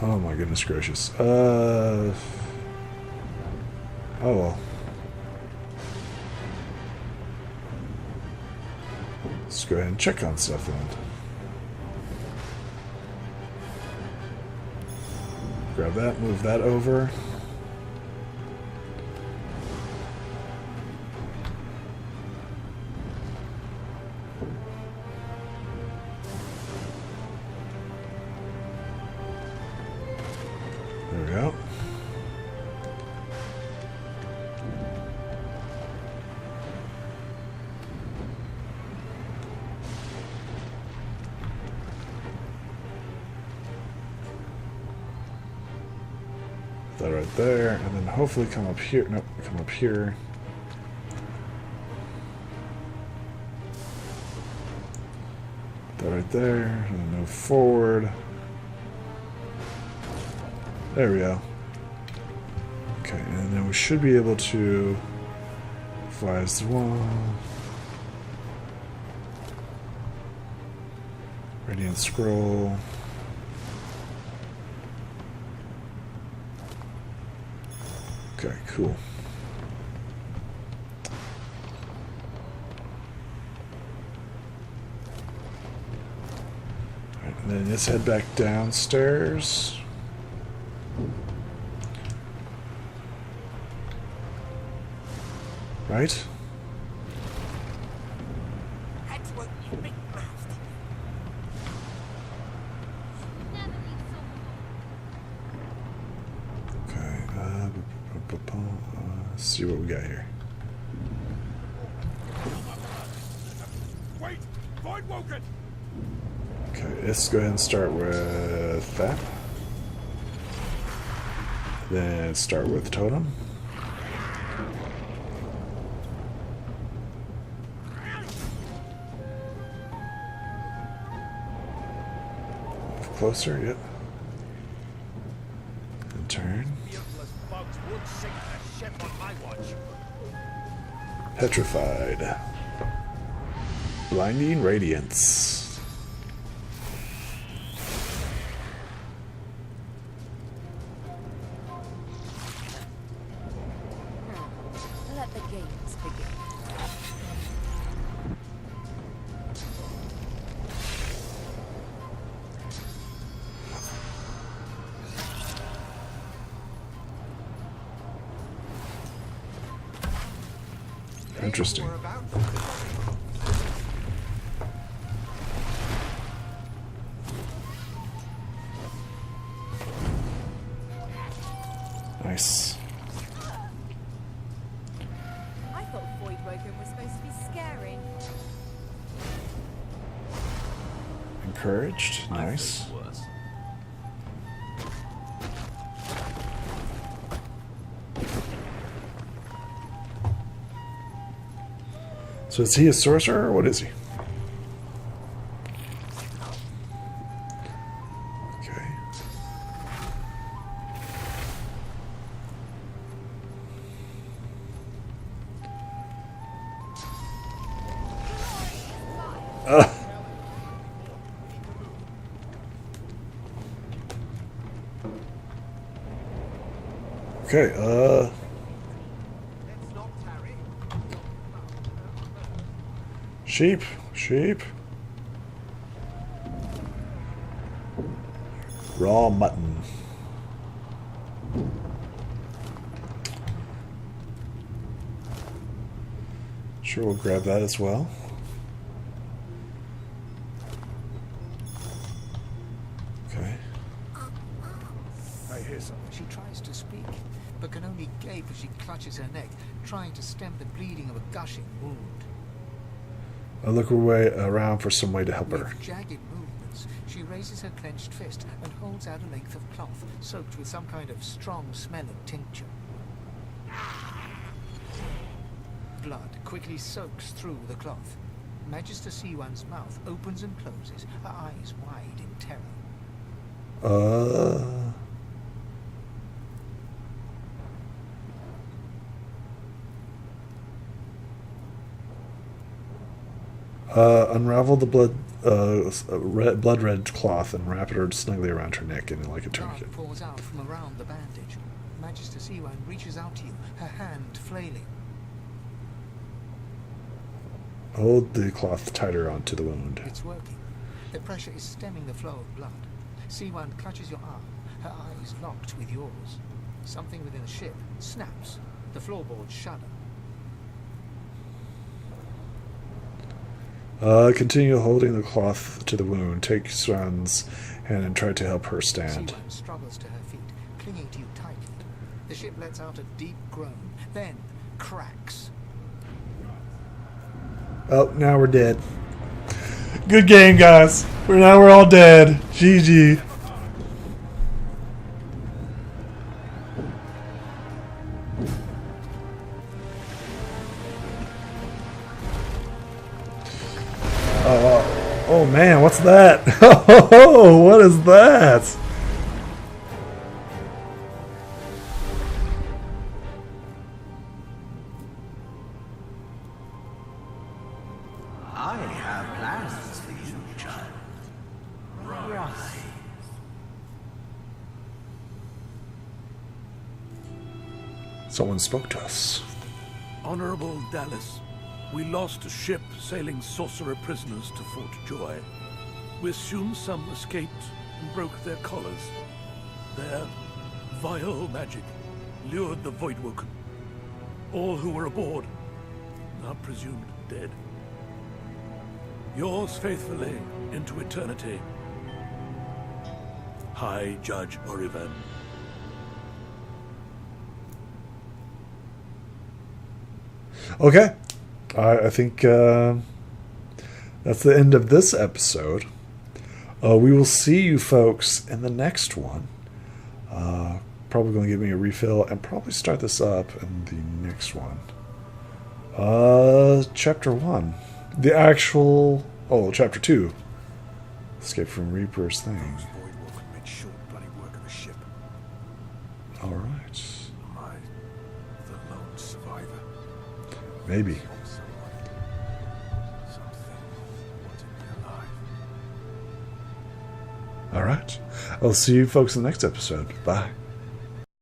Oh my goodness gracious. Oh well. Let's go ahead and check on stuff then. Grab that, move that over. There we go. That right there, and then hopefully come up here. Nope, come up here. That right there, and then move forward. There we go. Okay, and then we should be able to fly as the one. Radiant scroll. Okay, cool. Alright, and then let's head back downstairs. Right? That's what you big mouth. Never leave someone. Okay, let's see what we got here. Wait! Void Woken! Okay, let's go ahead and start with that. Then start with totem. Move closer, yep. And turn. Petrified. Blinding Radiance. Let the games begin. Interesting. Nice. I thought Voidwoken was supposed to be scary. Encouraged. Nice. Worse. So is he a sorcerer or what is he? Okay. Okay, sheep, sheep. Raw mutton. Sure, we'll grab that as well. Okay. I hear something. She tries to speak, but can only gape as she clutches her neck, trying to stem the bleeding of a gushing wound. I'll look her way around for some way to help her. With jagged movements, she raises her clenched fist and holds out a length of cloth soaked with some kind of strong-smelling tincture. Blood quickly soaks through the cloth. Magister Siwan's mouth opens and closes, her eyes wide in terror. Unravel the blood red cloth and wrap it snugly around her neck in like a tourniquet. Blood pours out from around the bandage. Magister Siwan reaches out to you, her hand flailing. Hold the cloth tighter onto the wound. It's working. The pressure is stemming the flow of blood. Siwan clutches your arm, her eyes locked with yours. Something within the ship snaps. The floorboards shudder. Continue holding the cloth to the wound. Take Swan's hand and try to help her stand. Siwan struggles to her feet, clinging to you tightly. The ship lets out a deep groan, then cracks. Oh, now we're dead. Good game, guys. Now we're all dead. GG. Oh man, what's that? Oh, what is that? I have plans for you, child. Rise. Someone spoke to us. Honorable Dallas, we lost a ship sailing sorcerer prisoners to Fort Joy. We assume some escaped and broke their collars. Their vile magic lured the Voidwoken. All who were aboard are presumed dead. Yours faithfully into eternity, High Judge Oriven. Okay. I think that's the end of this episode. We will see you folks in the next one. Probably going to give me a refill and probably start this up in the next one. Chapter 1. The actual... Oh, Chapter 2. Escape from Reaper's thing. Alright. Maybe. All right. I'll see you folks in the next episode. Bye.